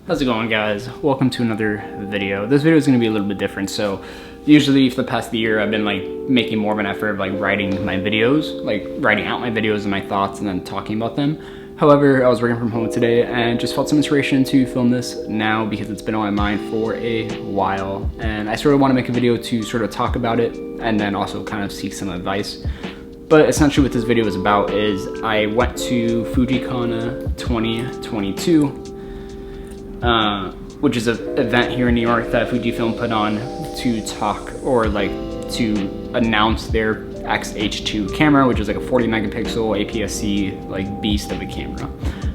How's it going, guys? Welcome to another video. This video is going to be a little bit different. So usually for the past year I've been like making more of an effort of like writing my videos, like writing out my videos and my thoughts and then talking about them. However, I was working from home today and just felt some inspiration to film this now because it's been on my mind for a while, and I sort of want to make a video to sort of talk about it and then also kind of seek some advice. But essentially what this video is about is I went to Fujikina 2022, which is an event here in New York that Fujifilm put on to talk or like to announce their X-H2 camera, which is like a 40 megapixel APS-C like beast of a camera.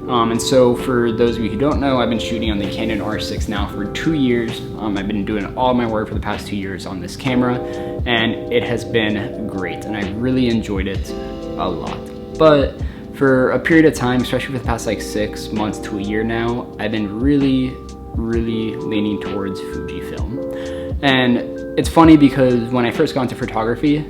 And so for those of you who don't know, I've been shooting on the Canon R6 now for 2 years. I've been doing all my work for the past 2 years on this camera, and it has been great, and I really enjoyed it a lot. But for a period of time, especially for the past like 6 months to a year now, I've been really leaning towards Fujifilm. And it's funny because when I first got into photography,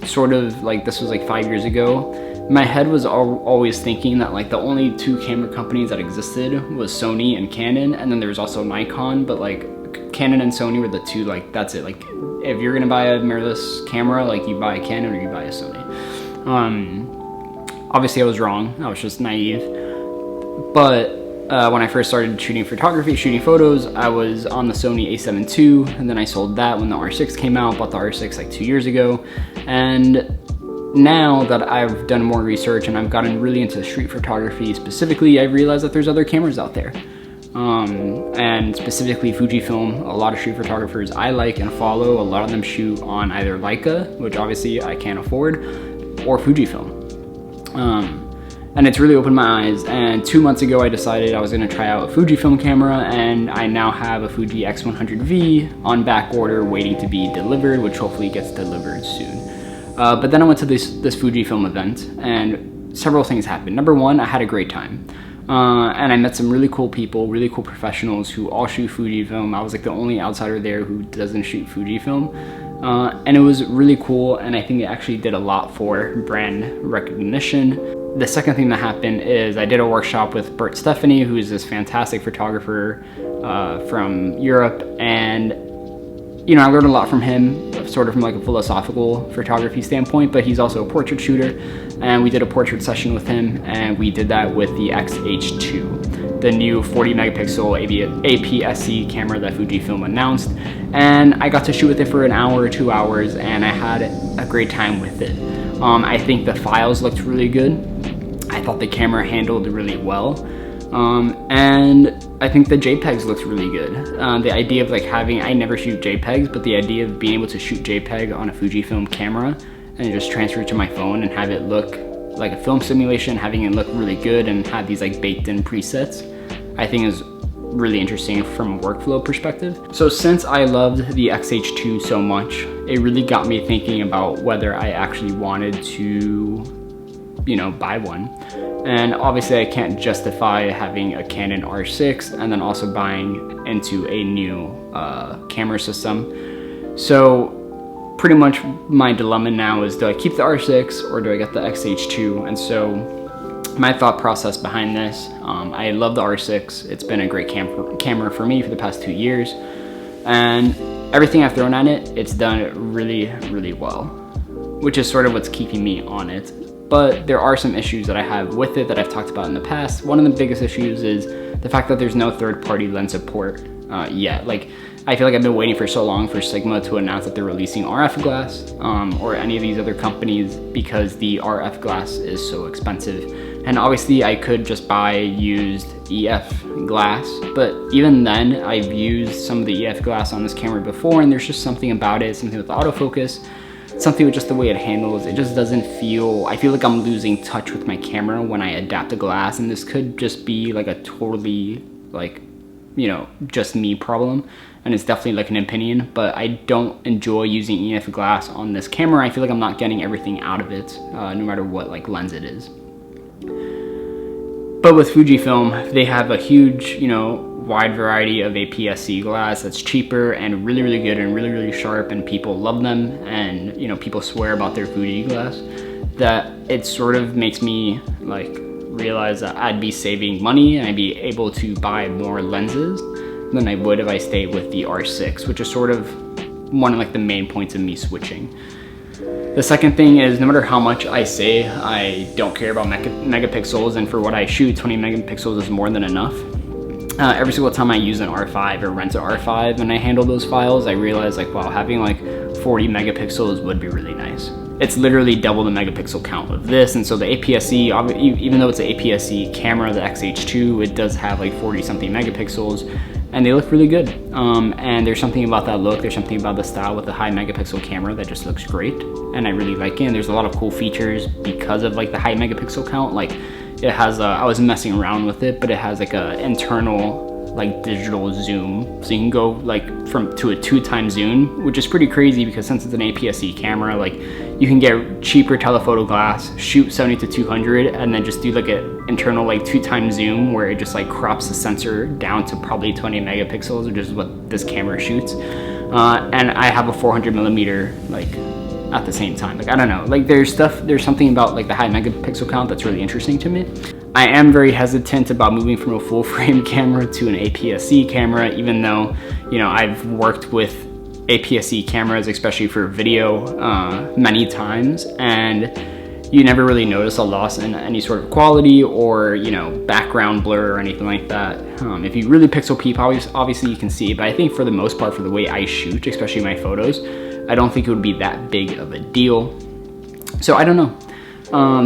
sort of like this was like 5 years ago, my head was always thinking that like the only two camera companies that existed was Sony and Canon, and then there was also Nikon, but like Canon and Sony were the two, like that's it. Like if you're gonna buy a mirrorless camera, like you buy a Canon or you buy a Sony. Obviously I was wrong, I was just naive. But when I first started shooting photography, shooting photos, I was on the Sony a7 II, and then I sold that when the R6 came out, bought the R6 like 2 years ago. And now that I've done more research and I've gotten really into street photography specifically, I realized that there's other cameras out there. And specifically Fujifilm, a lot of street photographers I like and follow, a lot of them shoot on either Leica, which obviously I can't afford, or Fujifilm. And it's really opened my eyes, and 2 months ago I decided I was going to try out a Fujifilm camera, and I now have a Fuji X100V on back order waiting to be delivered, which hopefully gets delivered soon. But then I went to this Fujifilm event, and several things happened. Number one, I had a great time. And I met some really cool people, really cool professionals who all shoot Fujifilm. I was like the only outsider there who doesn't shoot Fujifilm. And it was really cool, and I think it actually did a lot for brand recognition. The second thing that happened is I did a workshop with Bert Stephanie, who is this fantastic photographer from Europe, and you know, I learned a lot from him, sort of from like a philosophical photography standpoint, but he's also a portrait shooter, and we did a portrait session with him, and we did that with the X-H2, the new 40 megapixel APS-C camera that Fujifilm announced. And I got to shoot with it for an hour or 2 hours, and I had a great time with it. I think the files looked really good. I thought the camera handled really well. And I think the JPEGs looked really good. The idea of like having, I never shoot JPEGs, but the idea of being able to shoot JPEG on a Fujifilm camera and just transfer it to my phone and have it look like a film simulation, having it look really good and have these like baked in presets, I think is really interesting from a workflow perspective. So since I loved the X-H2 so much, it really got me thinking about whether I actually wanted to, you know, buy one. And obviously I can't justify having a Canon R6 and then also buying into a new camera system. So pretty much my dilemma now is, do I keep the R6 or do I get the X-H2? And so my thought process behind this, I love the R6. It's been a great camera for me for the past 2 years. And everything I've thrown at it, it's done really well, which is sort of what's keeping me on it. But there are some issues that I have with it that I've talked about in the past. One of the biggest issues is the fact that there's no third-party lens support yet. Like, I feel like I've been waiting for so long for Sigma to announce that they're releasing RF glass or any of these other companies, because the RF glass is so expensive. And obviously I could just buy used EF glass, but even then I've used some of the EF glass on this camera before, and there's just something about it, something with the autofocus, something with just the way it handles. It just doesn't feel, I feel like I'm losing touch with my camera when I adapt the glass, and this could just be like a totally like, you know, just me problem, and it's definitely like an opinion, but I don't enjoy using EF glass on this camera. I feel like I'm not getting everything out of it, no matter what like lens it is. But with Fujifilm, they have a huge, you know, wide variety of APS-C glass that's cheaper and really good and really sharp, and people love them, and you know, people swear about their Fuji glass, that it sort of makes me like realized that I'd be saving money and I'd be able to buy more lenses than I would if I stayed with the R6, which is sort of one of like the main points of me switching. The second thing is, no matter how much I say I don't care about megapixels, and for what I shoot, 20 megapixels is more than enough. Every single time I use an R5 or rent an R5 and I handle those files, I realize like, wow, having like 40 megapixels would be really nice. It's literally double the megapixel count of this, and so the APS-C, even though it's an APS-C camera, the XH2, it does have like 40 something megapixels, and they look really good. And there's something about that look, there's something about the style with the high megapixel camera that just looks great, and I really like it. And there's a lot of cool features because of like the high megapixel count. Like it has I was messing around with it, but it has like a internal like digital zoom, so you can go like to a 2x zoom, which is pretty crazy because since it's an APS-C camera, like you can get cheaper telephoto glass, shoot 70-200, and then just do like an internal like 2x zoom where it just like crops the sensor down to probably 20 megapixels, which is what this camera shoots. And I have a 400mm like at the same time. Like I don't know, like there's something about like the high megapixel count that's really interesting to me. I am very hesitant about moving from a full frame camera to an APS-C camera, even though, you know, I've worked with APS-C cameras, especially for video, many times, and you never really notice a loss in any sort of quality or, you know, background blur or anything like that. If you really pixel peep, obviously you can see it, but I think for the most part, for the way I shoot, especially my photos, I don't think it would be that big of a deal. So I don't know.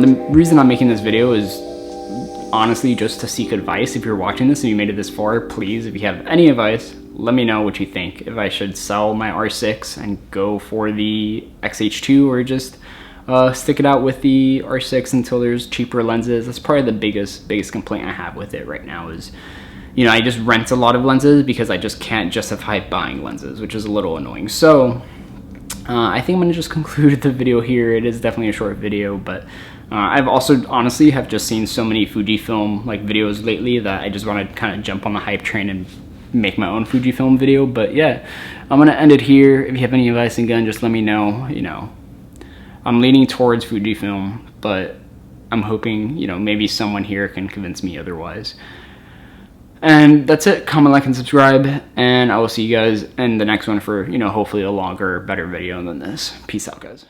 The reason I'm making this video is honestly just to seek advice. If you're watching this and you made it this far, please, if you have any advice, let me know what you think. If I should sell my R6 and go for the XH2 or just stick it out with the R6 until there's cheaper lenses. That's probably the biggest complaint I have with it right now is, you know, I just rent a lot of lenses because I just can't justify buying lenses, which is a little annoying. So I think I'm gonna just conclude the video here. It is definitely a short video, but I've also honestly have just seen so many Fujifilm like videos lately that I just want to kind of jump on the hype train and make my own Fujifilm video. But yeah, I'm gonna end it here. If you have any advice again, just let me know. You know, I'm leaning towards Fujifilm, but I'm hoping, you know, maybe someone here can convince me otherwise. And that's it. Comment, like, and subscribe, and I will see you guys in the next one for, you know, hopefully a longer, better video than this. Peace out, guys.